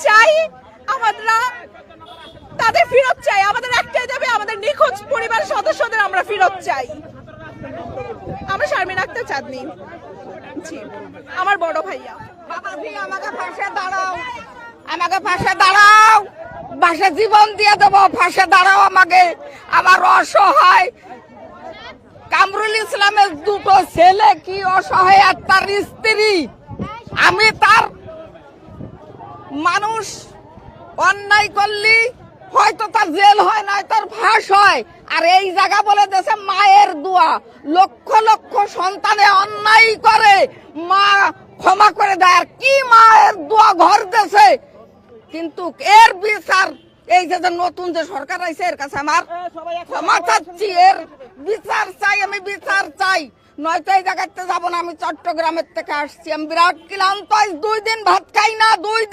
চাই আমরা তাদের ফেরত চাই, আমাদের একটাই দাবি, আমাদের নিখোঁজ পরিবার সদস্যদের আমরা ফেরত চাই। আমরা শারমিন আক্তার চাঁদনী, জি আমার বড় ভাইয়া। বাবাজি আমাকে পাশে দাঁড়াও, আমাকে পাশে দাঁড়াও, পাশে জীবন দিয়ে দেবো, পাশে দাঁড়াও আমাকে। আমার অসহায় কামরুল ইসলামের দুটো ছেলে কি অসহায়, আর তার স্ত্রী, আমি তার মানুষ অন্যায় করলি হয়তো তার জেল হয়, নয় তার ফাঁস হয়। আর এই জায়গা বলে দেশে মায়ের দোয়া, লক্ষ লক্ষ সন্তানে অন্যায় করে মা ক্ষমা করে দেয়, আর কি মায়ের দোয়া ঘর দেশে। কিন্তু এর বিচার এই যে নতুন যে সরকার আইছে এর কাছে আমার ক্ষমা চাচ্ছি, এর বিচার চাই, আমি বিচার চাই, নয়তো এই জায়গাতে যাবো না। আমি চট্টগ্রামের থেকে আসছি, আমি বিরাট ক্লান্ত, 2 দিন ভাত খাই না, 2 দিন